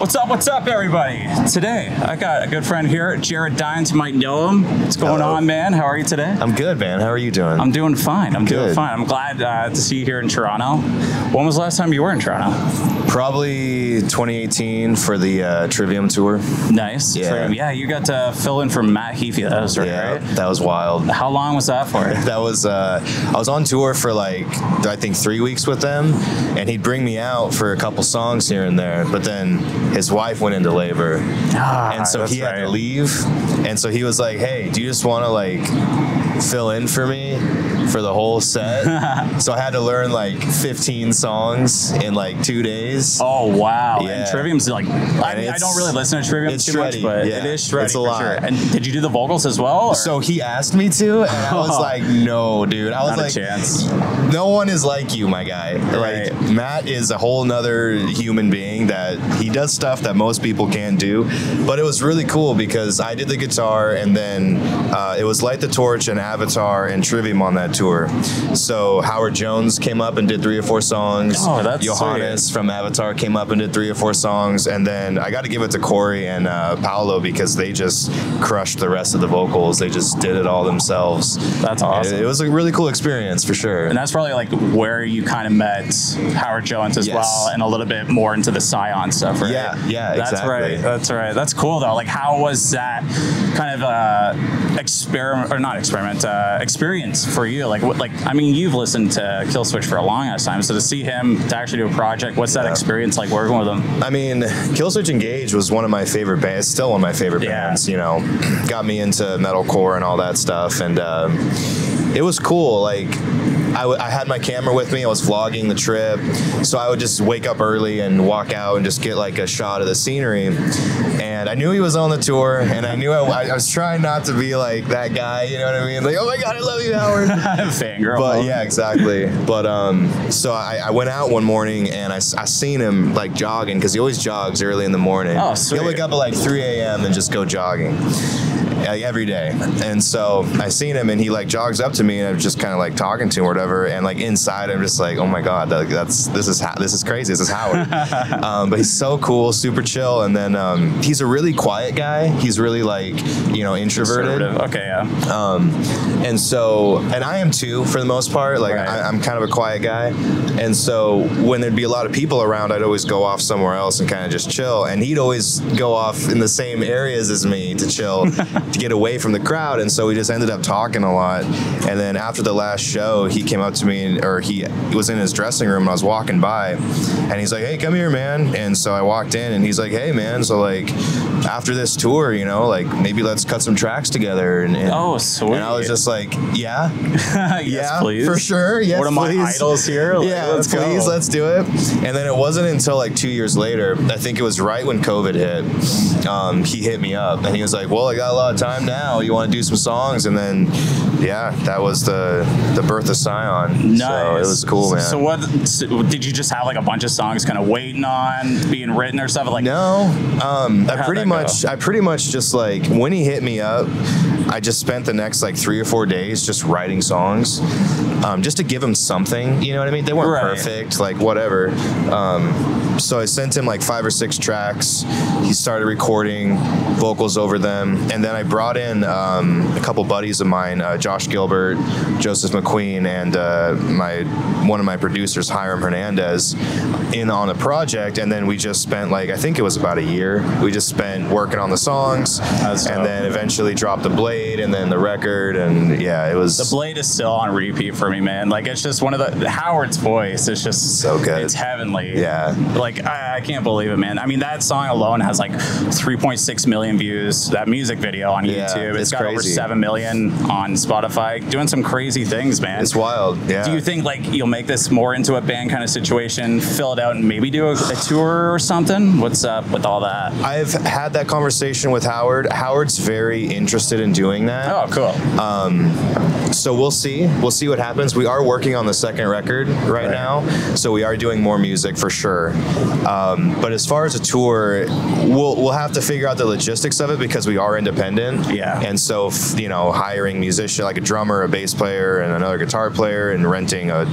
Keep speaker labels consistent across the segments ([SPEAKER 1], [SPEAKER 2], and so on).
[SPEAKER 1] What's up, everybody? Today, I got a good friend here, Jared Dines. You might know him. What's going on, man? How are you today?
[SPEAKER 2] I'm good, man. How are you doing?
[SPEAKER 1] I'm doing fine. I'm doing fine. I'm glad to see you here in Toronto. When was the last time you were in Toronto?
[SPEAKER 2] Probably 2018 for the Trivium tour.
[SPEAKER 1] Nice.
[SPEAKER 2] Yeah.
[SPEAKER 1] Trivium. Yeah, you got to fill in for Matt Heafy. That was right,
[SPEAKER 2] yeah,
[SPEAKER 1] right?
[SPEAKER 2] That was wild.
[SPEAKER 1] How long was that for?
[SPEAKER 2] That was, I was on tour for like, I think 3 weeks with them, and he'd bring me out for a couple songs here and there, but then his wife went into labor, and so he had to leave, and so he was like, hey, do you just want to like fill in for me for the whole set? So I had to learn like 15 songs in like 2 days.
[SPEAKER 1] Oh wow.
[SPEAKER 2] Yeah.
[SPEAKER 1] And Trivium's like, I don't really listen to Trivium too much, but it is shreddy.
[SPEAKER 2] It's a lot.
[SPEAKER 1] Sure. And did you do the vocals as well? Or?
[SPEAKER 2] So he asked me to, and I was like, no, dude. I was
[SPEAKER 1] Not
[SPEAKER 2] like,
[SPEAKER 1] a chance.
[SPEAKER 2] No one is like you, my guy.
[SPEAKER 1] Right.
[SPEAKER 2] Like, Matt is a whole nother human being that he does stuff that most people can't do. But it was really cool because I did the guitar, and then it was Light the Torch and Avatar and Trivium on that tour. So Howard Jones came up and did 3 or 4 songs.
[SPEAKER 1] Oh, that's
[SPEAKER 2] Johannes from Avatar came up and did 3 or 4 songs. And then I got to give it to Corey and Paolo because they just crushed the rest of the vocals. They just did it all themselves.
[SPEAKER 1] That's awesome.
[SPEAKER 2] It was a really cool experience for sure.
[SPEAKER 1] And that's probably like where you kind of met Howard Jones as well, and a little bit more into the Sion stuff, right?
[SPEAKER 2] Yeah,
[SPEAKER 1] that's
[SPEAKER 2] exactly.
[SPEAKER 1] Right. That's right. That's cool though. Like, how was that kind of experience for you? Like, I mean, you've listened to Killswitch for a long ass time, so to see him to actually do a project, what's that experience like working with him?
[SPEAKER 2] I mean, Killswitch Engage was one of my favorite bands. Still one of my favorite bands. You know, got me into metalcore and all that stuff, and it was cool. Like, I had my camera with me. I was vlogging the trip, so I would just wake up early and walk out and just get like a shot of the scenery. And I knew he was on the tour, and I knew I was trying not to be like that guy, you know what I mean? Like, oh my God, I love you, Howard.
[SPEAKER 1] Fangirl.
[SPEAKER 2] But yeah, exactly. But so I went out one morning and I seen him like jogging, because he always jogs early in the morning.
[SPEAKER 1] Oh, sweet.
[SPEAKER 2] He'll wake up at like 3 a.m. and just go jogging. Every day. And so I seen him, and he like jogs up to me, and I'm just kind of like talking to him or whatever, and like inside I'm just like, oh my God, this is crazy. This is Howard. But he's so cool, super chill. And then he's a really quiet guy. He's really like, you know, introverted.
[SPEAKER 1] Okay, yeah.
[SPEAKER 2] And I am too, for the most part. Like, I'm kind of a quiet guy, and so when there'd be a lot of people around, I'd always go off somewhere else and kind of just chill, and he'd always go off in the same areas as me to chill. To get away from the crowd. And so we just ended up talking a lot. And then after the last show, he came up to me, or he was in his dressing room, and I was walking by, and he's like, hey, come here, man. And so I walked in, and he's like, hey, man, so like after this tour, you know, like maybe let's cut some tracks together. And
[SPEAKER 1] oh, sweet.
[SPEAKER 2] And I was just like, yeah.
[SPEAKER 1] Yes,
[SPEAKER 2] yeah,
[SPEAKER 1] please.
[SPEAKER 2] For sure. Yes,
[SPEAKER 1] one of my idols here. Like,
[SPEAKER 2] yeah, let's do it. And then it wasn't until like 2 years later, I think it was right when COVID hit, he hit me up, and he was like, well, I got a lot of time now, you want to do some songs? And then that was the Birth of Sion.
[SPEAKER 1] Nice.
[SPEAKER 2] So it was cool, man.
[SPEAKER 1] So did you just have like a bunch of songs kind of waiting on being written or stuff? Like,
[SPEAKER 2] no, I pretty much just like, when he hit me up, I just spent the next like 3 or 4 days just writing songs, just to give him something, you know what I mean? They weren't perfect, like whatever. So I sent him like 5 or 6 tracks. He started recording vocals over them, and then I brought in a couple buddies of mine, Josh Gilbert, Joseph McQueen, and one of my producers, Hiram Hernandez, in on the project. And then we just spent like, I think it was about a year. We just spent working on the songs, and then eventually dropped the Blade, and then the record, and yeah, it was.
[SPEAKER 1] The Blade is still on repeat for me, man. Like, it's just one of the Howard's voice. It's just
[SPEAKER 2] so good.
[SPEAKER 1] It's heavenly.
[SPEAKER 2] Yeah.
[SPEAKER 1] Like, I can't believe it, man. I mean, that song alone has like 3.6 million views. That music video on YouTube, it's got crazy. Over 7 million on Spotify. Doing some crazy things, man.
[SPEAKER 2] It's wild. Yeah.
[SPEAKER 1] Do you think like you'll make this more into a band kind of situation, fill it out, and maybe do a tour or something? What's up with all that?
[SPEAKER 2] I've had that conversation with Howard. Howard's very interested in doing doing that.
[SPEAKER 1] Oh, cool.
[SPEAKER 2] So we'll see what happens. We are working on the second record right now, so we are doing more music for sure. But as far as a tour, we'll have to figure out the logistics of it because we are independent.
[SPEAKER 1] Yeah.
[SPEAKER 2] And so, you know, hiring musician like a drummer, a bass player, and another guitar player, and renting a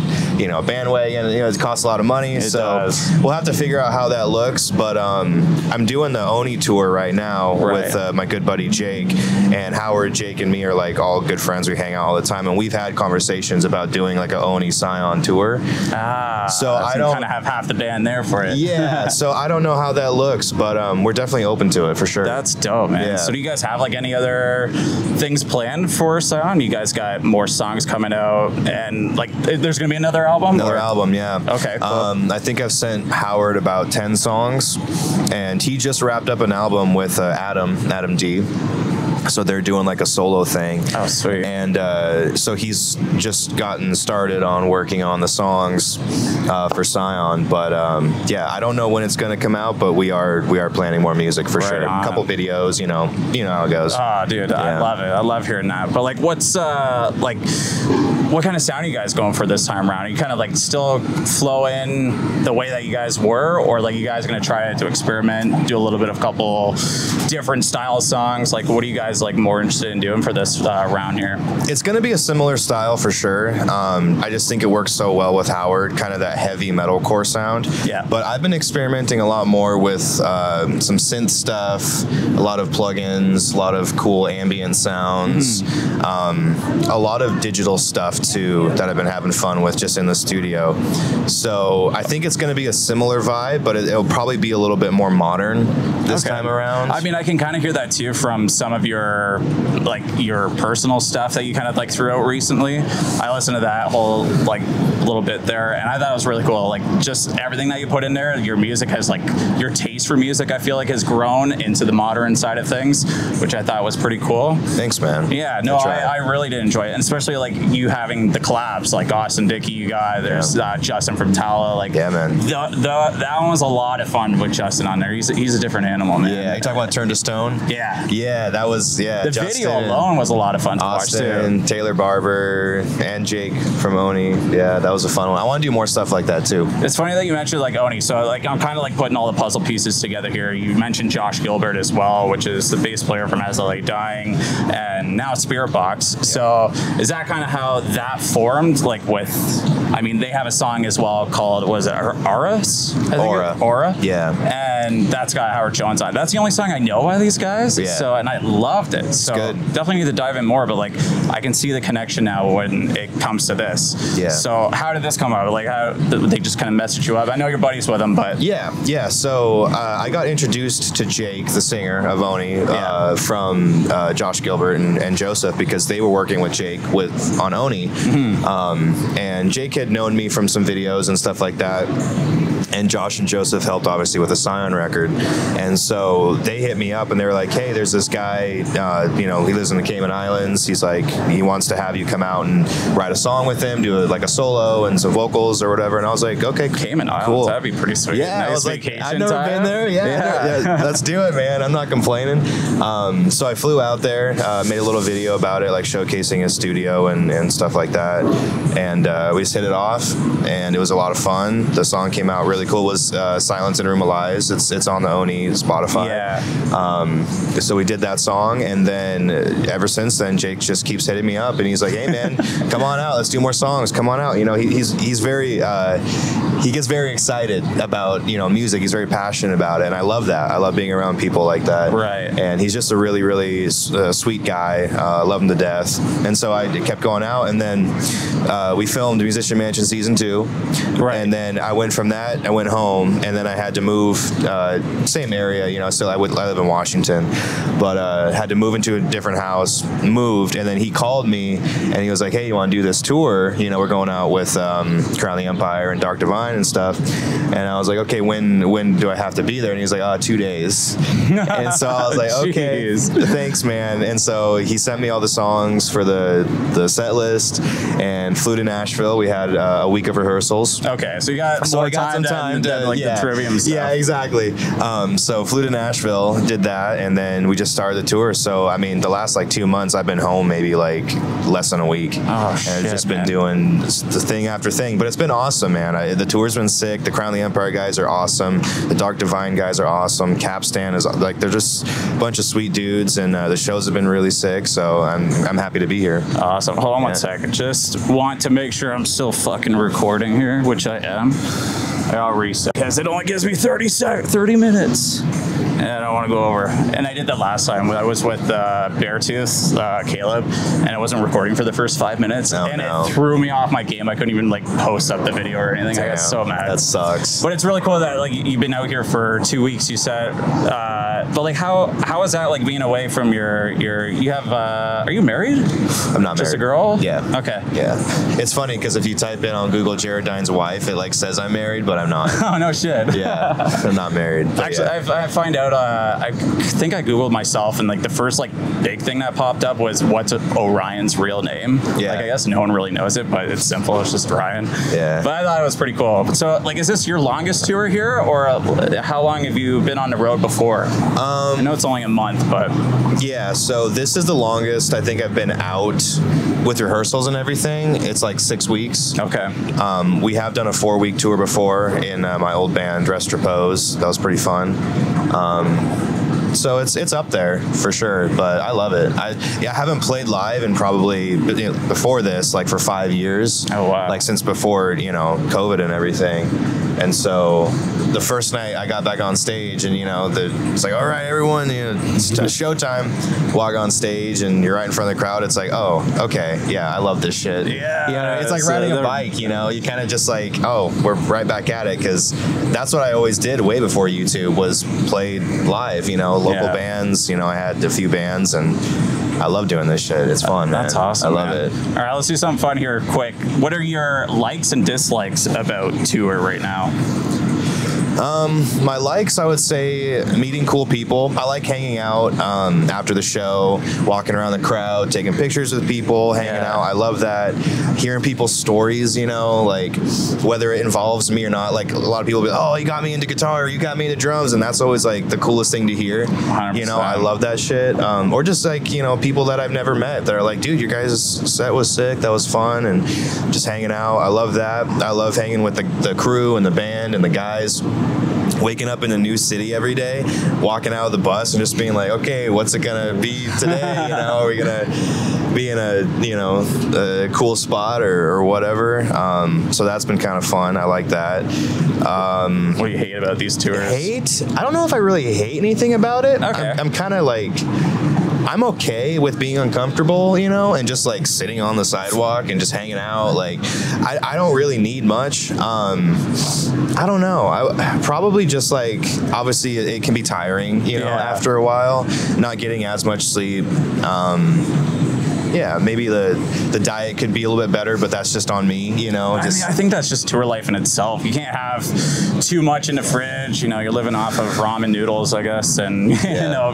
[SPEAKER 2] bandwagon, it costs a lot of money.
[SPEAKER 1] It does.
[SPEAKER 2] We'll have to figure out how that looks. But I'm doing the Oni tour right now with my good buddy Jake, and Howard, Jake, and me are like all good friends. We hang out all the time, and we've had conversations about doing like a Oni Sion tour.
[SPEAKER 1] So I don't kind of have half the band there for it.
[SPEAKER 2] Yeah. So I don't know how that looks, but we're definitely open to it for sure.
[SPEAKER 1] That's dope, man. Yeah. So do you guys have like any other things planned for Sion? You guys got more songs coming out, and like there's gonna be another album?
[SPEAKER 2] Another album, yeah.
[SPEAKER 1] Okay, cool.
[SPEAKER 2] I think I've sent Howard about 10 songs, and he just wrapped up an album with Adam D. So they're doing like a solo thing.
[SPEAKER 1] Oh, sweet.
[SPEAKER 2] And so he's just gotten started on working on the songs for Sion. But yeah, I don't know when it's going to come out, but we are planning more music for sure. A couple videos, you know how it goes.
[SPEAKER 1] Oh, dude, I love it. I love hearing that. But like, what's what kind of sound are you guys going for this time around? Are you kind of like still flow in the way that you guys were, or like you guys are going to try to experiment, do a little bit of a couple different style songs? Like, what are you guys like more interested in doing for this round here? It's
[SPEAKER 2] going to be a similar style for sure. I just think it works so well with Howard, kind of that heavy metalcore sound.
[SPEAKER 1] Yeah.
[SPEAKER 2] But I've been experimenting a lot more with some synth stuff, a lot of plugins, a lot of cool ambient sounds, a lot of digital stuff too that I've been having fun with just in the studio. So I think it's going to be a similar vibe, but it'll probably be a little bit more modern this time around.
[SPEAKER 1] I mean, I can kind of hear that too from some of your personal stuff that you kind of like threw out recently. I listened to that whole like little bit there, and I thought it was really cool. Like just everything that you put in there, your music has like your taste for music, I feel like, has grown into the modern side of things, which I thought was pretty cool.
[SPEAKER 2] Thanks, man.
[SPEAKER 1] Yeah, no, I really did enjoy it, and especially like you having the collabs, like Austin Dickey, you got there's Justin from Tala. Like,
[SPEAKER 2] yeah, man.
[SPEAKER 1] That one was a lot of fun with Justin on there. He's a different animal, man.
[SPEAKER 2] Yeah, you talking about Turn to Stone?
[SPEAKER 1] Yeah,
[SPEAKER 2] that was
[SPEAKER 1] the Justin, video alone was a lot of fun to watch too.
[SPEAKER 2] Taylor Barber and Jake from Oni. Yeah, that was a fun one. I want to do more stuff like that too.
[SPEAKER 1] It's funny that you mentioned like Oni. So like I'm kind of like putting all the puzzle pieces together here. You mentioned Josh Gilbert as well, which is the bass player from As I Lay Dying, and now Spirit Box. Yeah. So is that kind of how that formed? Like with, I mean, they have a song as well called, was it Aura?
[SPEAKER 2] Yeah.
[SPEAKER 1] And that's got Howard Jones on. That's the only song I know by these guys.
[SPEAKER 2] Yeah.
[SPEAKER 1] So, and I loved it. So definitely need to dive in more, but like I can see the connection now when it comes to this.
[SPEAKER 2] Yeah.
[SPEAKER 1] So how did this come out? Like how they just kind of messaged you up? I know you're buddies with them, but
[SPEAKER 2] yeah. So I got introduced to Jake, the singer of Oni, from Josh Gilbert and Joseph, because they were working with Jake on Oni. And Jake had known me from some videos and stuff like that. And Josh and Joseph helped obviously with the Sion record. And so they hit me up and they were like, hey, there's this guy, he lives in the Cayman Islands. He's like, he wants to have you come out and write a song with him, do like a solo and some vocals or whatever. And I was like, okay,
[SPEAKER 1] Cayman Islands,
[SPEAKER 2] cool.
[SPEAKER 1] That'd be pretty sweet.
[SPEAKER 2] Yeah, I was like, I've never been there. Yeah, let's do it, man. I'm not complaining. So I flew out there, made a little video about it, like showcasing his studio and stuff like that. And we just hit it off, and it was a lot of fun. The song came out really cool. Was Silence in a Room of Lies. It's on the Oni Spotify.
[SPEAKER 1] Yeah.
[SPEAKER 2] So we did that song, and then ever since then, Jake just keeps hitting me up, and he's like, hey man, come on out, let's do more songs, come on out. He's very he gets very excited about music. He's very passionate about it, and I love that. I love being around people like that.
[SPEAKER 1] Right.
[SPEAKER 2] And he's just a really, really sweet guy. I love him to death. And so I kept going out, and then we filmed Musician Mansion Season 2.
[SPEAKER 1] Right.
[SPEAKER 2] And then I went from that, I went home, and then I had to move, same area, still I live in Washington, but had to move into a different house, moved, and then he called me, and he was like, hey, you want to do this tour? We're going out with Crown the Empire and Dark Divine. fine and stuff. And I was like, okay, when do I have to be there? And he's like, 2 days. And so I was like, okay, thanks, man. And so he sent me all the songs for the set list and flew to Nashville. We had a week of rehearsals.
[SPEAKER 1] Okay, so you got some time to like the Trivium stuff.
[SPEAKER 2] Yeah, exactly. So flew to Nashville, did that, and then we just started the tour. So I mean, the last like 2 months, I've been home maybe like less than a week.
[SPEAKER 1] Oh,
[SPEAKER 2] and I've just been doing the thing after thing. But it's been awesome, man. The tour's been sick. The Crown of the Empire guys are awesome. The Dark Divine guys are awesome. Capstan is like, they're just a bunch of sweet dudes, and the shows have been really sick. So I'm happy to be here.
[SPEAKER 1] Awesome. Hold on one second. Just want to make sure I'm still fucking recording here, which I am. I'll reset because it only gives me 30 minutes. And I don't want to go over. And I did that last time. I was with Beartooth, Caleb, and I wasn't recording for the first 5 minutes. It threw me off my game. I couldn't even like post up the video or anything.
[SPEAKER 2] Damn,
[SPEAKER 1] I got so mad.
[SPEAKER 2] That sucks.
[SPEAKER 1] But it's really cool that like you've been out here for 2 weeks, you said. But like how is that like being away from your you have are you married?
[SPEAKER 2] I'm not married.
[SPEAKER 1] Just a girl?
[SPEAKER 2] Yeah.
[SPEAKER 1] Okay.
[SPEAKER 2] Yeah. It's funny because if you type in on Google Jared Dine's wife, it like says I'm married, but I'm not.
[SPEAKER 1] Oh no shit.
[SPEAKER 2] Yeah. I'm not married.
[SPEAKER 1] Actually, I find out I think I Googled myself, and like the first like big thing that popped up was what's Orion's real name.
[SPEAKER 2] Yeah.
[SPEAKER 1] Like I guess no one really knows it, but it's simple. It's just Orion.
[SPEAKER 2] Yeah.
[SPEAKER 1] But I thought it was pretty cool. So like, is this your longest tour here, or how long have you been on the road before? I know it's only a month, but
[SPEAKER 2] yeah. So this is the longest I think I've been out with rehearsals and everything. It's like 6 weeks.
[SPEAKER 1] Okay.
[SPEAKER 2] We have done a 4-week tour before in my old band, Restropose. That was pretty fun. So it's up there for sure, but I love it. I haven't played live in probably before this, like for 5 years.
[SPEAKER 1] Oh wow!
[SPEAKER 2] Like since before COVID and everything. And so the first night I got back on stage, and it's like, all right, everyone, it's showtime. Walk on stage, and you're right in front of the crowd. It's like, oh, okay, yeah, I love this shit.
[SPEAKER 1] Yeah,
[SPEAKER 2] it's like riding a bike. You kind of just like, oh, we're right back at it, because that's what I always did way before YouTube was played live. Local bands. I had a few bands, and I love doing this shit. It's fun, man.
[SPEAKER 1] That's awesome.
[SPEAKER 2] I love it.
[SPEAKER 1] All right, let's do something fun here quick. What are your likes and dislikes about tour right now?
[SPEAKER 2] My likes, I would say meeting cool people. I like hanging out after the show, walking around the crowd, taking pictures with people, hanging out. I love that. Hearing people's stories, like whether it involves me or not. Like a lot of people be like, oh, you got me into guitar, or you got me into drums, and that's always like the coolest thing to hear.
[SPEAKER 1] 100%.
[SPEAKER 2] I love that shit. Or just like, people that I've never met that are like, dude, your guys' set was sick, that was fun, and just hanging out. I love that. I love hanging with the crew and the band and the guys. Waking up in a new city every day, walking out of the bus and just being like, okay, what's it gonna be today? Are we gonna be in a cool spot or whatever? So that's been kind of fun. I like that.
[SPEAKER 1] What do you hate about these tours?
[SPEAKER 2] Hate? I don't know if I really hate anything about it.
[SPEAKER 1] Okay.
[SPEAKER 2] I'm kind of like, I'm okay with being uncomfortable, and just like sitting on the sidewalk and just hanging out. Like, I don't really need much. I don't know. I probably just like, obviously it can be tiring, after a while, not getting as much sleep. Yeah, maybe the diet could be a little bit better, but that's just on me,
[SPEAKER 1] I think that's just tour life in itself. You can't have too much in the fridge. You're living off of ramen noodles, I guess, and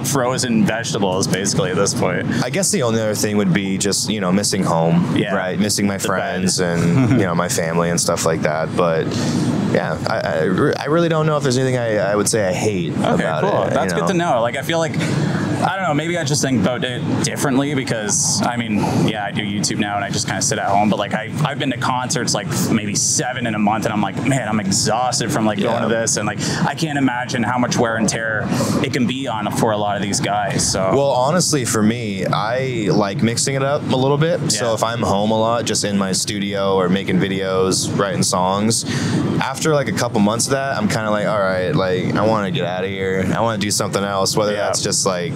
[SPEAKER 1] frozen vegetables, basically at this point.
[SPEAKER 2] I guess the only other thing would be just missing home, right? Missing my friends and my family and stuff like that. But yeah, I really don't know if there's anything I would say I hate about it.
[SPEAKER 1] Cool. That's good to know. Like, I feel like, I don't know, maybe I just think about it differently because, I do YouTube now and I just kind of sit at home, but like I've been to concerts like maybe 7 in a month, and I'm like, man, I'm exhausted from like going to this, and like I can't imagine how much wear and tear it can be on for a lot of these guys. So
[SPEAKER 2] well, honestly, for me, I like mixing it up a little bit. So if I'm home a lot, just in my studio or making videos, writing songs, after like a couple months of that, I'm kind of like, all right, like I want to get out of here. I want to do something else, whether that's just like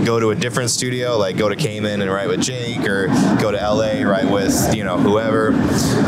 [SPEAKER 2] go to a different studio, like go to Cayman and write with Jake, or go to LA, write with whoever,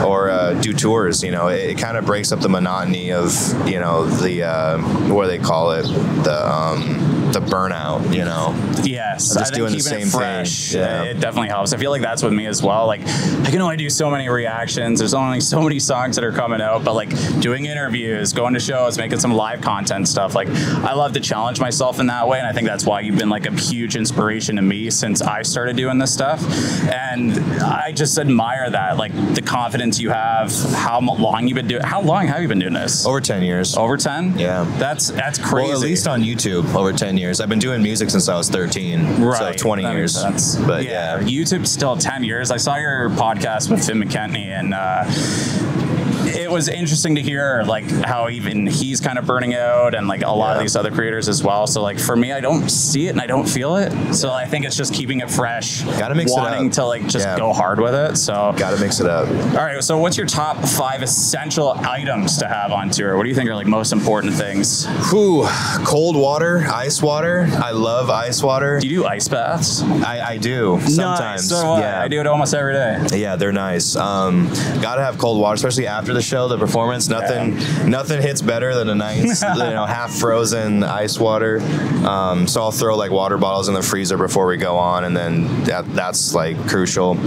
[SPEAKER 2] or do tours. It kind of breaks up the monotony of the what do they call it, the the burnout, you know.
[SPEAKER 1] Yes,
[SPEAKER 2] just doing the same
[SPEAKER 1] fresh,
[SPEAKER 2] thing. Yeah.
[SPEAKER 1] It definitely helps. I feel like that's with me as well. Like, I can only do so many reactions. There's only so many songs that are coming out, but like doing interviews, going to shows, making some live content stuff. Like, I love to challenge myself in that way, and I think that's why you've been like a huge inspiration to me since I started doing this stuff. And I just admire that, like the confidence you have. How long you've been doing? How long have you been doing this?
[SPEAKER 2] Over 10 years.
[SPEAKER 1] Over 10?
[SPEAKER 2] Yeah.
[SPEAKER 1] That's crazy.
[SPEAKER 2] Well, at least on YouTube, over 10 years. I've been doing music since I was 13,
[SPEAKER 1] right.
[SPEAKER 2] So 20
[SPEAKER 1] that
[SPEAKER 2] years.
[SPEAKER 1] Makes sense.
[SPEAKER 2] But
[SPEAKER 1] yeah, YouTube's still 10 years. I saw your podcast with Finn McKentney, and it was interesting to hear like how even he's kind of burning out, and like a lot of these other creators as well. So like for me, I don't see it and I don't feel it. So I think it's just keeping it fresh.
[SPEAKER 2] Gotta mix it up.
[SPEAKER 1] Wanting to like just go hard with it. So
[SPEAKER 2] gotta mix it up.
[SPEAKER 1] All right. So what's your top 5 essential items to have on tour? What do you think are like most important things?
[SPEAKER 2] Whew, cold water, ice water. I love ice water.
[SPEAKER 1] Do you do ice baths?
[SPEAKER 2] I do sometimes.
[SPEAKER 1] Nice. So yeah, I do it almost every day.
[SPEAKER 2] Yeah, they're nice. Gotta have cold water, especially after the show, the performance. Nothing hits better than a nice, half frozen ice water. So I'll throw like water bottles in the freezer before we go on, and then that's like crucial.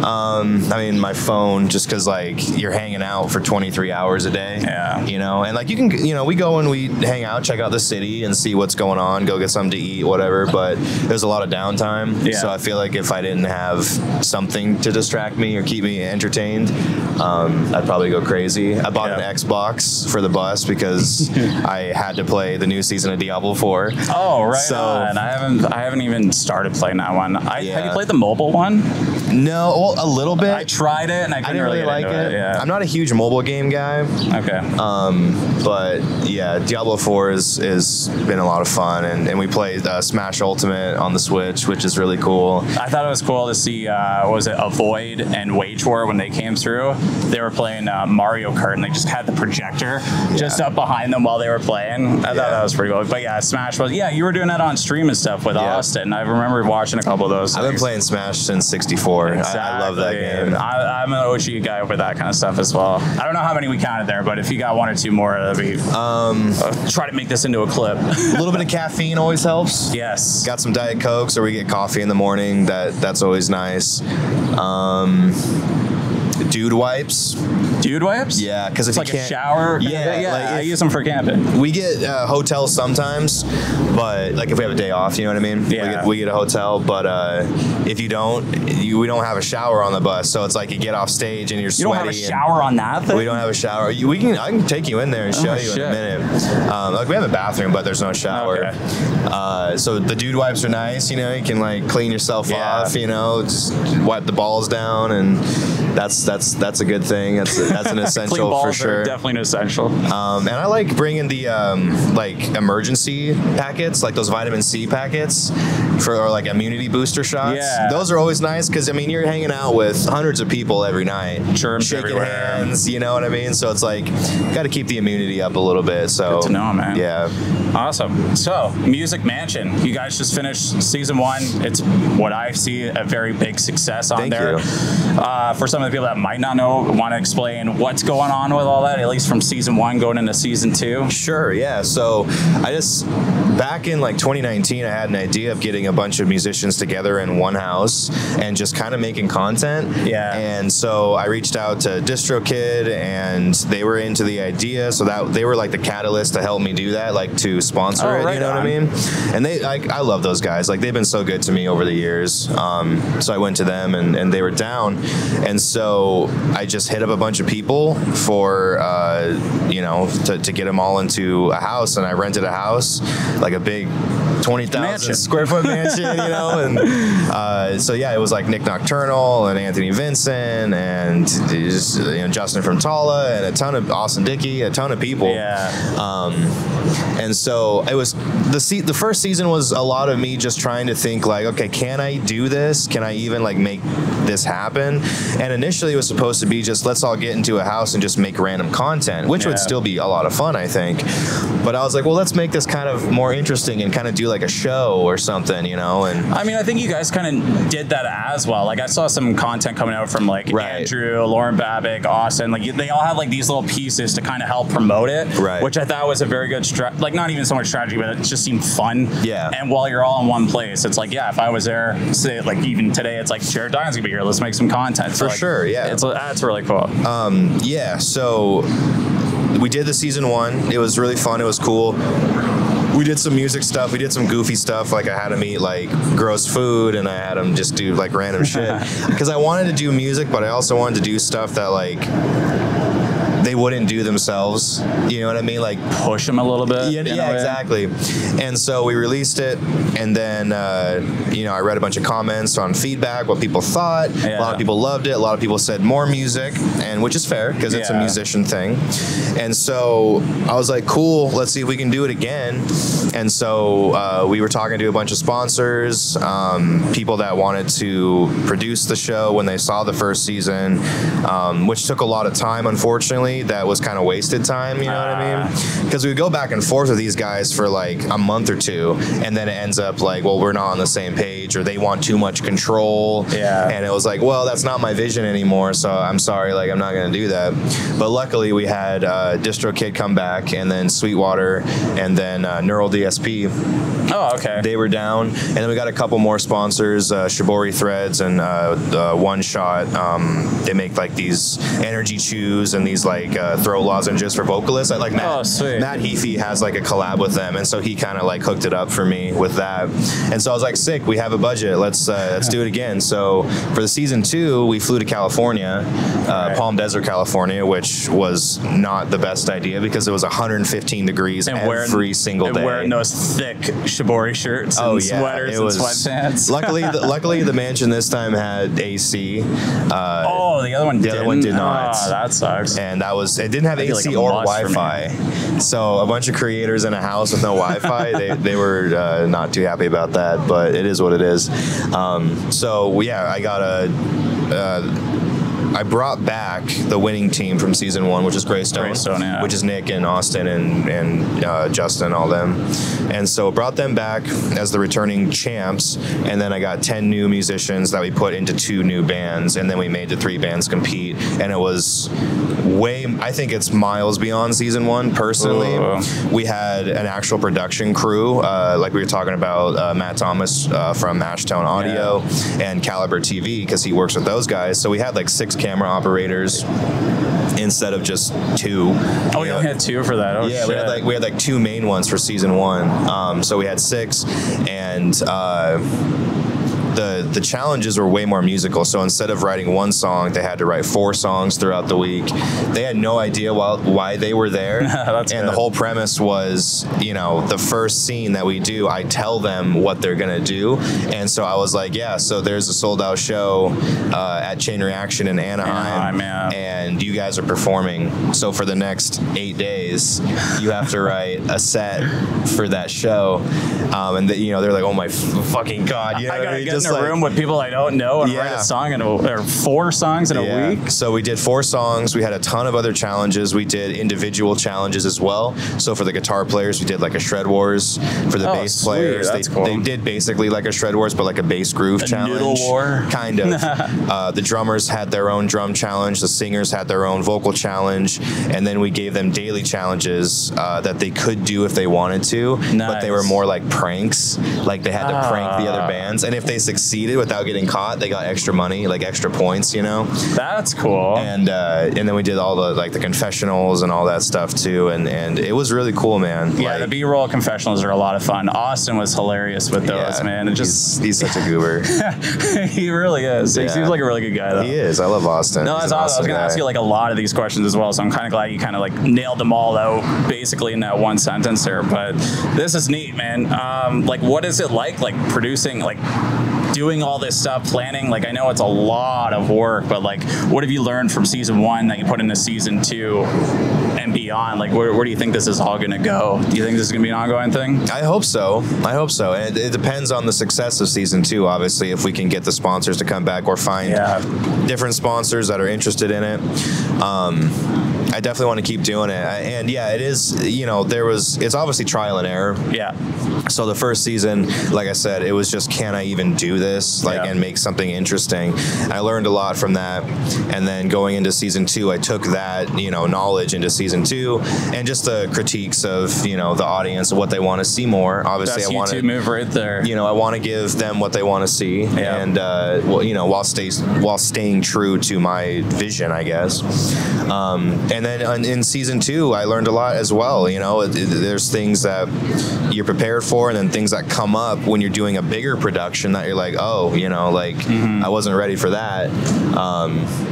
[SPEAKER 2] I mean, my phone, just because like you're hanging out for 23 hours a day.
[SPEAKER 1] Yeah.
[SPEAKER 2] You know, and like you can, we go and we hang out, check out the city, and see what's going on. Go get something to eat, whatever. But there's a lot of downtime. Yeah. So I feel like if I didn't have something to distract me or keep me entertained, I'd probably go crazy. I bought an Xbox for the bus because I had to play the new season of Diablo 4.
[SPEAKER 1] Oh, right on. I haven't even started playing that one. Have you played the mobile one?
[SPEAKER 2] No, well, a little bit.
[SPEAKER 1] I tried it and I didn't really like it. Yeah.
[SPEAKER 2] I'm not a huge mobile game guy.
[SPEAKER 1] Okay.
[SPEAKER 2] But yeah, Diablo 4 is been a lot of fun, and we played Smash Ultimate on the Switch, which is really cool.
[SPEAKER 1] I thought it was cool to see, was it Avoid and Wage War when they came through? They were playing Mario Kart, and they just had the projector just up behind them while they were playing. I thought that was pretty cool. But yeah, Smash was, you were doing that on stream and stuff with Austin. I remember watching a couple of those.
[SPEAKER 2] I've been playing Smash since 64.
[SPEAKER 1] Exactly.
[SPEAKER 2] I love that game.
[SPEAKER 1] I'm an OG guy with that kind of stuff as well. I don't know how many we counted there, but if you got 1 or 2 more, that'd be. Try to make this into a clip.
[SPEAKER 2] A little bit of caffeine always helps.
[SPEAKER 1] Yes.
[SPEAKER 2] Got some Diet Cokes, or we get coffee in the morning. That's always nice. Dude wipes. Dude wipes? Yeah, because
[SPEAKER 1] it's like a shower.
[SPEAKER 2] Yeah,
[SPEAKER 1] like I use them for camping.
[SPEAKER 2] We get hotels sometimes, but like if we have a day off, you know what I mean?
[SPEAKER 1] Yeah.
[SPEAKER 2] We get a hotel, but if you don't, we don't have a shower on the bus, so it's like you get off stage and you're sweaty.
[SPEAKER 1] You don't have a shower on that thing?
[SPEAKER 2] We don't have a shower. I can take you in there and show you in a minute. Like we have a bathroom, but there's no shower. Okay. So the dude wipes are nice. You can like clean yourself off. Just wipe the balls down, and that's a good thing. That's an essential
[SPEAKER 1] Clean balls
[SPEAKER 2] for sure.
[SPEAKER 1] Are definitely an essential.
[SPEAKER 2] And I like bringing the like emergency packets, like those vitamin C packets or like immunity booster shots.
[SPEAKER 1] Yeah.
[SPEAKER 2] Those are always nice because you're hanging out with hundreds of people every night,
[SPEAKER 1] germs
[SPEAKER 2] shaking
[SPEAKER 1] everywhere.
[SPEAKER 2] hands. You know what I mean? So it's like got to keep the immunity up a little bit. So
[SPEAKER 1] good to know, man.
[SPEAKER 2] Yeah.
[SPEAKER 1] Awesome. So Music Mansion, you guys just finished season 1. It's what I see a very big success on there. For some of the people that might not know, want to explain what's going on with all that, at least from season 1 going into season 2?
[SPEAKER 2] Sure, yeah. So back in like 2019, I had an idea of getting a bunch of musicians together in one house and just kind of making content.
[SPEAKER 1] Yeah.
[SPEAKER 2] And so I reached out to DistroKid, and they were into the idea, so that they were like the catalyst to help me do that, like to sponsor it, you know what I mean? And I love those guys. Like they've been so good to me over the years. So I went to them, and they were down. And so I just hit up a bunch of people for to get them all into a house, and I rented a house, like a big 20,000 square foot mansion, and so yeah, it was like Nick Nocturnal and Anthony Vincent and just, Justin from Tala and a ton of Austin Dickey, a ton of people. And so it was the first season was a lot of me just trying to think like, okay, can I do this? Can I even like make this happen? And initially it was supposed to be just let's all get into a house and just make random content, which would still be a lot of fun, I think. But I was like, well, let's make this kind of more interesting and kind of do do like a show or something, you know? And
[SPEAKER 1] I mean, I think you guys kind of did that as well. Like I saw some content coming out from like Andrew, Lauren Babick, Austin. Like they all have like these little pieces to kind of help promote it, which I thought was a very good like not even so much strategy, but it just seemed fun.
[SPEAKER 2] Yeah.
[SPEAKER 1] And while you're all in one place, it's like, yeah, if I was there, say like even today, it's like Jared Dines gonna be here. Let's make some content. So,
[SPEAKER 2] for
[SPEAKER 1] like,
[SPEAKER 2] sure. Yeah.
[SPEAKER 1] That's really cool.
[SPEAKER 2] Yeah. So we did the season 1. It was really fun. It was cool. We did some music stuff. We did some goofy stuff. Like I had him eat like gross food, and I had him just do like random shit because I wanted to do music, but I also wanted to do stuff that like they wouldn't do themselves. You know what I mean? Like
[SPEAKER 1] push them a little bit.
[SPEAKER 2] Yeah, exactly. And so we released it, and then you know, I read a bunch of comments on feedback, what people thought. A lot of people loved it. A lot of people said more music, and which is fair because it's a musician thing. And so I was like, cool, let's see if we can do it again. And so we were talking to a bunch of sponsors, people that wanted to produce the show when they saw the first season, which took a lot of time, unfortunately. That was kind of wasted time, you know what I mean? Because we would go back and forth with these guys for like a month or two, and then it ends up like, well, we're not on the same page, or they want too much control. Yeah. And it was like, well, that's not my vision anymore, so I'm sorry, like I'm not gonna do that. But luckily we had DistroKid come back, and then Sweetwater, and then Neural DSP.
[SPEAKER 1] Oh, okay.
[SPEAKER 2] They were down, and then we got a couple more sponsors, Shibori Threads and One Shot. They make like these energy chews and these like throw lozenges for vocalists. Like Matt Heafy has like a collab with them, and so he kind of like hooked it up for me with that. And so I was like, sick, we have a budget, let's do it again. So for the season 2, we flew to California, Palm Desert, California, which was not the best idea because it was 115 degrees and every single day. And
[SPEAKER 1] wearing those thick Shibori shirts and sweaters and sweatpants.
[SPEAKER 2] Luckily, the mansion this time had AC.
[SPEAKER 1] The other one did
[SPEAKER 2] not.
[SPEAKER 1] Oh, that sucks.
[SPEAKER 2] And it didn't have AC or Wi-Fi. So a bunch of creators in a house with no Wi-Fi, they were not too happy about that, but it is what it is. So yeah, I brought back the winning team from season 1, which is Greystone, which is Nick and Austin and Justin, all them. And so brought them back as the returning champs, and then I got 10 new musicians that we put into 2 new bands, and then we made the 3 bands compete, and it was I think it's miles beyond season 1, personally. We had an actual production crew, like we were talking about Matt Thomas from Ashtone Audio and Caliber TV, because he works with those guys. So we had like 6 camera operators instead of just 2.
[SPEAKER 1] Oh, you only had 2 for that? Oh,
[SPEAKER 2] yeah,
[SPEAKER 1] shit.
[SPEAKER 2] we had like 2 main ones for season 1. So we had 6, and the challenges were way more musical. So instead of writing 1 song, they had to write 4 songs throughout the week. They had no idea why they were there. And the whole premise was, you know, the first scene that we do, I tell them what they're gonna do. And so I was like, yeah, so there's a sold out show at Chain Reaction in Anaheim, and you guys are performing. So for the next 8 days, you have to write a set for that show. And you know, they're like, oh my fucking God. You know,
[SPEAKER 1] I gotta get in a room with people I don't know and write a song or 4 songs in a week.
[SPEAKER 2] So we did 4 songs. We had a ton of other challenges. We did individual challenges as well. So for the guitar players, we did like a Shred Wars. For the bass players, they did basically like a Shred Wars, but like a bass groove challenge.
[SPEAKER 1] Noodle war.
[SPEAKER 2] Kind of. The drummers had their own drum challenge. The singers had their own vocal challenge. And then we gave them daily challenges that they could do if they wanted to. But they were more like pranks. Like they had to prank the other bands. And if they succeeded without getting caught, they got extra money, like extra points, you know.
[SPEAKER 1] That's cool.
[SPEAKER 2] And then we did all the the confessionals and all that stuff too, and it was really cool, man.
[SPEAKER 1] Yeah, the B-roll confessionals are a lot of fun. Austin was hilarious with those, man. And
[SPEAKER 2] he's such a goober.
[SPEAKER 1] He really is. He seems like a really good guy, though.
[SPEAKER 2] He is. I love Austin.
[SPEAKER 1] No, that's awesome. I was gonna ask you like a lot of these questions as well, so I'm kind of glad you kind of like nailed them all out basically in that 1 sentence there. But this is neat, man. Like, what is it like producing, like doing all this stuff, planning? Like, I know it's a lot of work, but like, what have you learned from season 1 that you put into season 2 and beyond? Like, where do you think this is all gonna go? Do you think this is gonna be an ongoing thing?
[SPEAKER 2] I hope so. And it depends on the success of season 2, obviously, if we can get the sponsors to come back or find different sponsors that are interested in it. I definitely want to keep doing it. And yeah, it is, you know, it's obviously trial and error.
[SPEAKER 1] Yeah.
[SPEAKER 2] So the first season, like I said, it was just, can I even do this, like, and make something interesting? I learned a lot from that. And then going into season 2, I took that, you know, knowledge into season 2, and just the critiques of, you know, the audience and what they want to see more. Obviously,
[SPEAKER 1] that's
[SPEAKER 2] I want to
[SPEAKER 1] move right there.
[SPEAKER 2] You know, I want to give them what they want to see, and well, you know, while staying true to my vision, I guess. And then in season 2, I learned a lot as well. You know, there's things that you're prepared for, and then things that come up when you're doing a bigger production that you're like, oh, you know, like, I wasn't ready for that.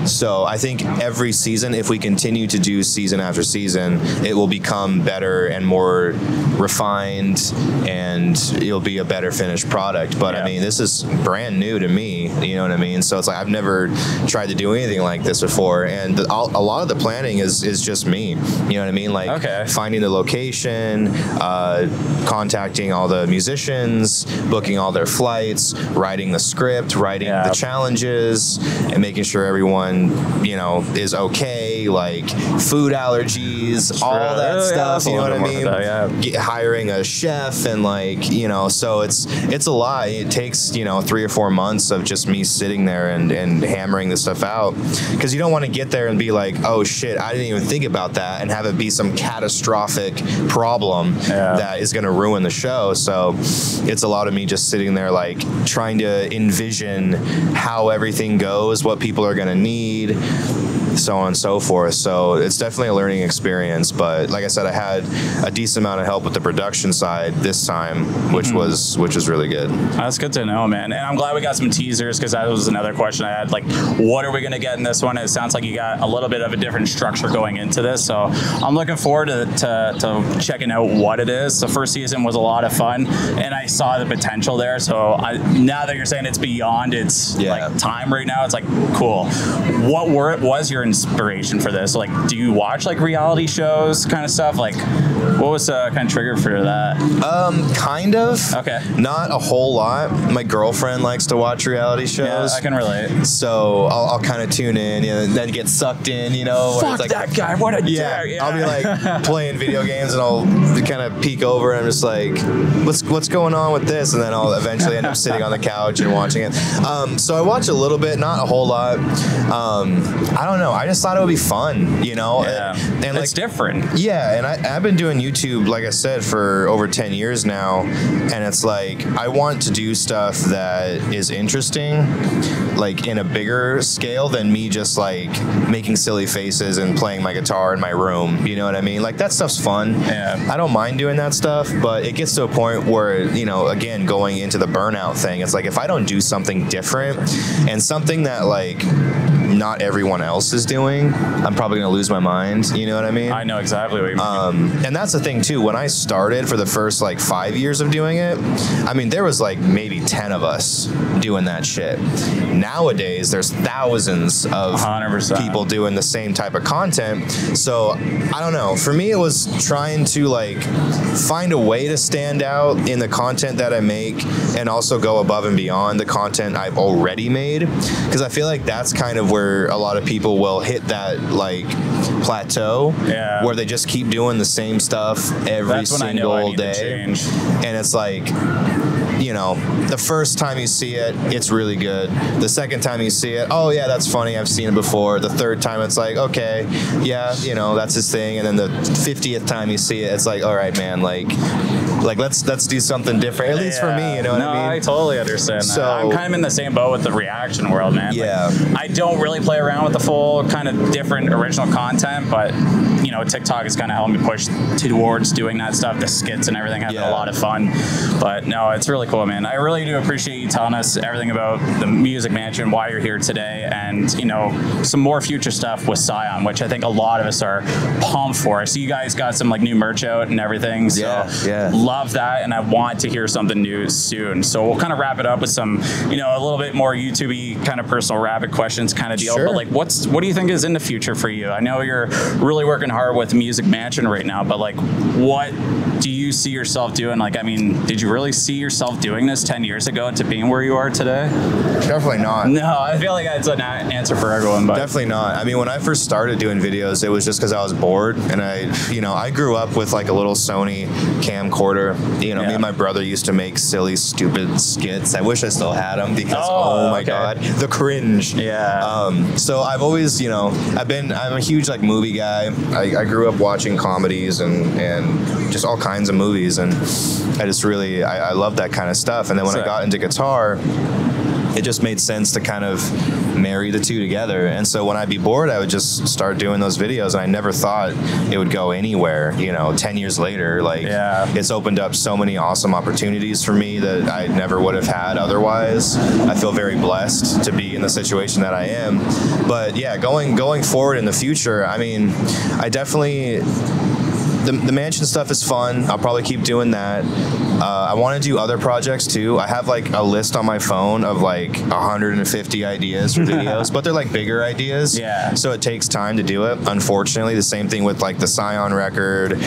[SPEAKER 2] So I think every season, if we continue to do season after season, it will become better and more refined, and it'll be a better finished product. But I mean, this is brand new to me, you know what I mean? So it's like, I've never tried to do anything like this before, and a lot of the planning is just me, you know what I mean? Like, finding the location, contacting all the musicians, booking all their flights, writing the script, writing the challenges, and making sure everyone, you know, is okay, like food allergies, all that stuff, you know what I mean? Hiring a chef, and like, you know, so it's a lot. It takes, you know, 3 or 4 months of just me sitting there and hammering this stuff out, because you don't want to get there and be like, oh shit, I didn't even think about that, and have it be some catastrophic problem that is going to ruin the show. So it's a lot of me just sitting there, like, trying to envision how everything goes, what people are going to need, so on and so forth. So it's definitely a learning experience. But like I said, I had a decent amount of help with the production side this time, which was really good.
[SPEAKER 1] That's good to know, man. And I'm glad we got some teasers, because that was another question I had. Like, what are we going to get in this one? It sounds like you got a little bit of a different structure going into this. So I'm looking forward to checking out what it is. The first season was a lot of fun, and I saw the potential there. So now that you're saying it's beyond its like time right now, it's like, cool. What was your inspiration for this? Like, do you watch like reality shows kind of stuff? Like, what was the kind of trigger for that?
[SPEAKER 2] Kind of.
[SPEAKER 1] Okay.
[SPEAKER 2] Not a whole lot. My girlfriend likes to watch reality shows.
[SPEAKER 1] Yeah, I can relate.
[SPEAKER 2] So I'll kind of tune in, and then get sucked in, you know.
[SPEAKER 1] Fuck, it's like, that guy, what a dick.
[SPEAKER 2] I'll be like playing video games, and I'll kind of peek over, and I'm just like, what's going on with this? And then I'll eventually end up sitting on the couch and watching it. So I watch a little bit, not a whole lot. I don't know. I just thought it would be fun, you know?
[SPEAKER 1] Yeah. And like, it's different.
[SPEAKER 2] Yeah, and I've been doing YouTube, like I said, for over 10 years now, and it's like, I want to do stuff that is interesting, like in a bigger scale than me just like making silly faces and playing my guitar in my room, you know what I mean? Like, that stuff's fun. Yeah. I don't mind doing that stuff, but it gets to a point where, you know, again, going into the burnout thing, it's like, if I don't do something different and something that like not everyone else is doing, I'm probably going to lose my mind. You know what I mean?
[SPEAKER 1] I know exactly what you mean.
[SPEAKER 2] And that's the thing too. When I started, for the first like 5 years of doing it, I mean, there was like maybe 10 of us doing that shit. Nowadays, there's thousands of 100%. People doing the same type of content. So I don't know. For me, it was trying to like find a way to stand out in the content that I make, and also go above and beyond the content I've already made. Because I feel like that's kind of where a lot of people will hit that like plateau, where they just keep doing the same stuff every single day. And it's like, you know, the first time you see it, it's really good. The second time you see it, oh yeah, that's funny, I've seen it before. The third time it's like, okay, yeah, you know, that's his thing. And then the 50th time you see it, it's like, all right, man, like let's do something different, at least for me, you know what I mean?
[SPEAKER 1] I totally understand that. So I'm kind of in the same boat with the reaction world, man.
[SPEAKER 2] Yeah.
[SPEAKER 1] Like, I don't really play around with the full kind of different original content, but you know, TikTok is kind of helping me push towards doing that stuff, the skits and everything, having a lot of fun. But no, it's really cool, man. I really do appreciate you telling us everything about the Music Mansion, why you're here today, and you know, some more future stuff with Sion, which I think a lot of us are pumped for. So you guys got some like new merch out and everything. So love that, and I want to hear something new soon. So we'll kind of wrap it up with some, you know, a little bit more YouTube-y kind of personal rapid questions kind of deal. But like, what do you think is in the future for you? I know you're really working hard with Music Mansion right now, but like, what do you see yourself doing, like, I mean, did you really see yourself doing this 10 years ago to being where you are today?
[SPEAKER 2] Definitely not.
[SPEAKER 1] No, I feel like that's an answer for everyone, but
[SPEAKER 2] definitely not. I mean, when I first started doing videos, it was just because I was bored, and I grew up with like a little Sony camcorder. You know, me and my brother used to make silly, stupid skits. I wish I still had them because oh my god, the cringe.
[SPEAKER 1] Yeah.
[SPEAKER 2] So I've always, you know, I'm a huge like movie guy. I grew up watching comedies and just all kinds of movies, and I just really I love that kind of stuff. And then when I got into guitar, it just made sense to kind of marry the two together. And so when I'd be bored, I would just start doing those videos, and I never thought it would go anywhere. You know, 10 years later, like it's opened up so many awesome opportunities for me that I never would have had otherwise. I feel very blessed to be in the situation that I am. But yeah, going forward in the future, I mean, I definitely, the mansion stuff is fun. I'll probably keep doing that. I want to do other projects too. I have like a list on my phone of like 150 ideas for videos, but they're like bigger ideas.
[SPEAKER 1] Yeah.
[SPEAKER 2] So it takes time to do it. Unfortunately, the same thing with like the Sion record.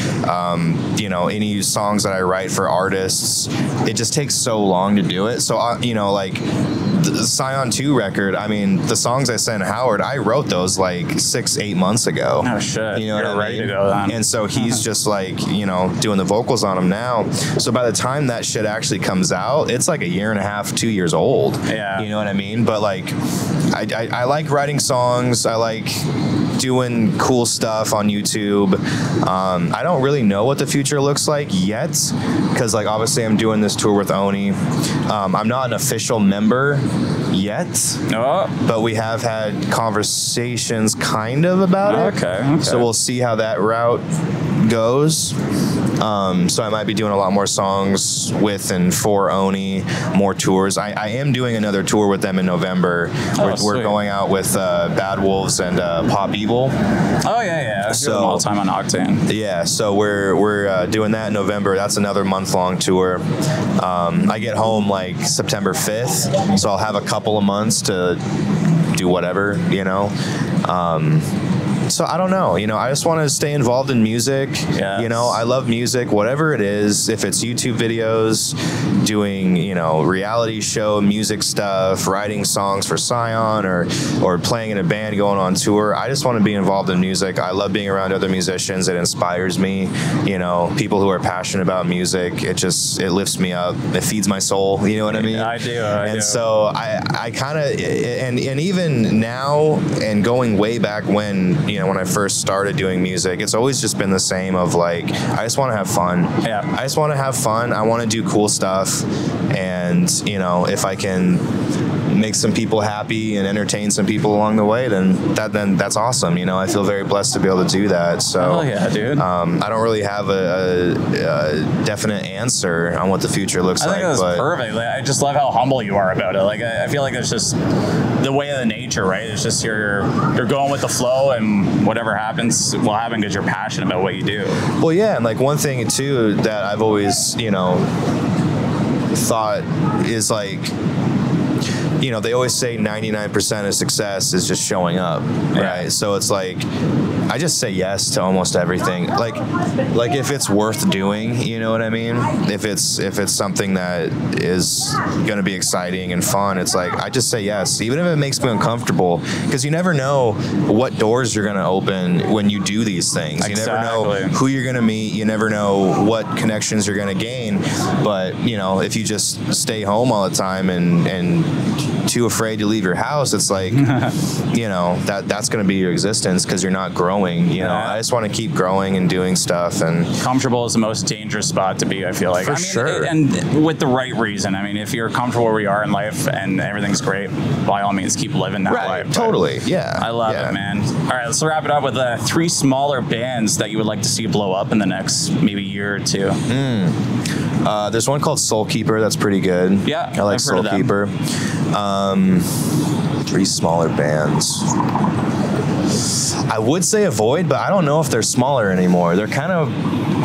[SPEAKER 2] You know, any songs that I write for artists, it just takes so long to do it. So you know, like the Sion 2 record, I mean, the songs I sent Howard, I wrote those like 6-8 months ago.
[SPEAKER 1] Oh shit.
[SPEAKER 2] You know
[SPEAKER 1] You're
[SPEAKER 2] what I
[SPEAKER 1] ready
[SPEAKER 2] mean?
[SPEAKER 1] to go then.
[SPEAKER 2] And so he's just like, you know, doing the vocals on them now. So by the time that shit actually comes out, it's like 1.5 years, 2 years old.
[SPEAKER 1] Yeah.
[SPEAKER 2] You know what I mean? But like, I like writing songs. I like doing cool stuff on YouTube. I don't really know what the future looks like yet, because like obviously I'm doing this tour with Oni. I'm not an official member yet, but we have had conversations kind of about it.
[SPEAKER 1] Okay.
[SPEAKER 2] So we'll see how that route goes. So I might be doing a lot more songs with and for Oni, more tours. I am doing another tour with them in November. We're going out with Bad Wolves and Pop Evil.
[SPEAKER 1] Oh yeah. I hear them all the time on Octane.
[SPEAKER 2] Yeah, so we're doing that in November. That's another month-long tour. I get home like September 5th, so I'll have a couple of months to do whatever, you know. So I don't know, you know, I just want to stay involved in music. Yes. You know, I love music, whatever it is, if it's YouTube videos, doing, you know, reality show, music stuff, writing songs for Sion, or playing in a band, going on tour. I just want to be involved in music. I love being around other musicians. It inspires me, you know, people who are passionate about music. It lifts me up. It feeds my soul. You know what I mean?
[SPEAKER 1] I do.
[SPEAKER 2] And so I kind of, and even now, and going way back when, you know, when I first started doing music, it's always just been the same of like, I just want to have fun.
[SPEAKER 1] Yeah. I
[SPEAKER 2] just want to have fun. I want to do cool stuff. And, you know, if I can make some people happy and entertain some people along the way, then that's awesome. You know, I feel very blessed to be able to do that. So
[SPEAKER 1] yeah, dude.
[SPEAKER 2] I don't really have a definite answer on what the future looks like.
[SPEAKER 1] I think that's perfect. Like, I just love how humble you are about it. Like, I feel like it's just the way of the nature, right? It's just you're going with the flow, and whatever happens will happen because you're passionate about what you do.
[SPEAKER 2] Well, yeah, and like one thing too that I've always, you know, thought is like, you know, they always say 99% of success is just showing up, right? So it's like, I just say yes to almost everything. Like if it's worth doing, you know what I mean? If it's something that is going to be exciting and fun, it's like, I just say yes, even if it makes me uncomfortable, because you never know what doors you're going to open when you do these things.
[SPEAKER 1] Exactly.
[SPEAKER 2] You never know who you're going to meet. You never know what connections you're going to gain. But, you know, if you just stay home all the time and too afraid to leave your house, it's like, you know, that's going to be your existence, because you're not growing. You know, I just want to keep growing and doing stuff. And
[SPEAKER 1] comfortable is the most dangerous spot to be, I feel like.
[SPEAKER 2] For sure.
[SPEAKER 1] And with the right reason. I mean, if you're comfortable where we are in life and everything's great, by all means, keep living that life.
[SPEAKER 2] Totally. Yeah.
[SPEAKER 1] I love it, man. All right, let's wrap it up with 3 smaller bands that you would like to see blow up in the next maybe year or 2.
[SPEAKER 2] There's one called Soulkeeper that's pretty good.
[SPEAKER 1] Yeah,
[SPEAKER 2] I like Soulkeeper. 3 smaller bands. I would say Avoid, but I don't know if they're smaller anymore. They're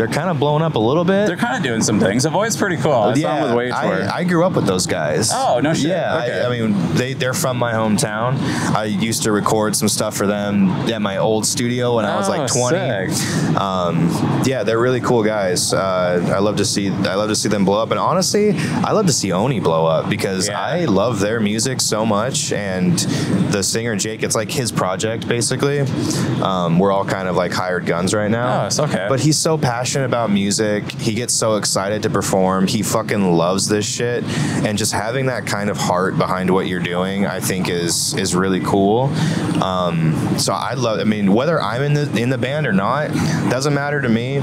[SPEAKER 2] they're kind of blowing up a little bit.
[SPEAKER 1] They're kind of doing some things. Avoid's pretty cool. I saw them with Wage Tour.
[SPEAKER 2] I grew up with those guys.
[SPEAKER 1] Oh, no shit.
[SPEAKER 2] Yeah,
[SPEAKER 1] okay.
[SPEAKER 2] I mean, they're from my hometown. I used to record some stuff for them at my old studio when I was like 20.
[SPEAKER 1] Sick.
[SPEAKER 2] Yeah, they're really cool guys. I love to see them blow up. And honestly, I love to see Oni blow up because I love their music so much. And the singer Jake, it's like his project basically. We're all kind of like hired guns right now.
[SPEAKER 1] Oh, it's okay.
[SPEAKER 2] But he's so passionate about music. He gets so excited to perform. He fucking loves this shit. And just having that kind of heart behind what you're doing, I think is really cool. So I mean, whether I'm in the band or not, doesn't matter to me.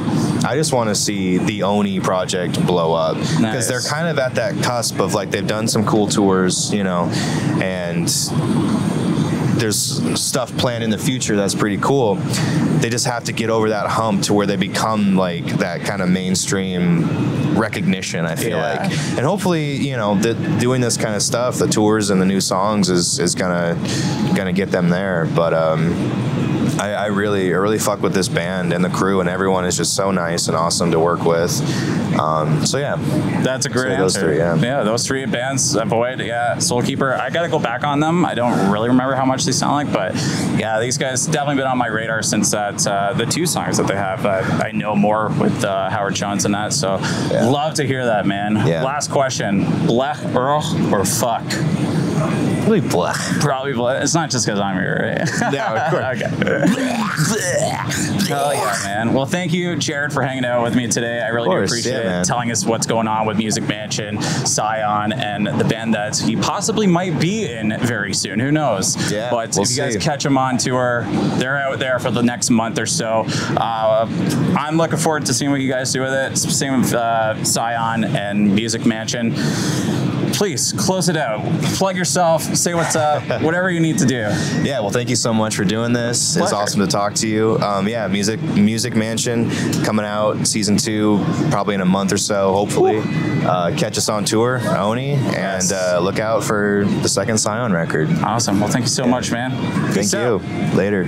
[SPEAKER 2] I just want to see the Oni project blow up because they're kind of at that cusp of like they've done some cool tours, you know, and there's stuff planned in the future that's pretty cool. They just have to get over that hump to where they become like that kind of mainstream recognition, I feel like. And hopefully, you know, doing this kind of stuff, the tours and the new songs is gonna get them there. But I really fuck with this band and the crew, and everyone is just so nice and awesome to work with. So yeah,
[SPEAKER 1] that's a great answer.
[SPEAKER 2] Those three,
[SPEAKER 1] yeah, those three bands, Void, Soulkeeper. I gotta go back on them. I don't really remember how much they sound like, but yeah, these guys definitely been on my radar since that the two songs that they have. I know more with Howard Jones and that, so love to hear that, man. Last question: Blegh, Urgh, or fuck?
[SPEAKER 2] Probably Blegh.
[SPEAKER 1] Probably Blegh. It's not just because I'm here, right?
[SPEAKER 2] Yeah, of course.
[SPEAKER 1] Okay. Hell yeah, man. Well, thank you, Jared, for hanging out with me today. I really do appreciate it. Telling us what's going on with Music Mansion, Sion, and the band that he possibly might be in very soon. Who knows? Yeah, but if you guys catch them on tour, they're out there for the next month or so. I'm looking forward to seeing what you guys do with it. Same with Sion and Music Mansion. Please close it out. Plug yourself. Say what's up. Whatever you need to do. Yeah. Well, thank you so much for doing this. Pleasure. It's awesome to talk to you. Yeah. Music Mansion coming out season 2 probably in a month or so. Hopefully, catch us on tour, Oni, and look out for the second Sion record. Awesome. Well, thank you so much, man. Thank you. Later.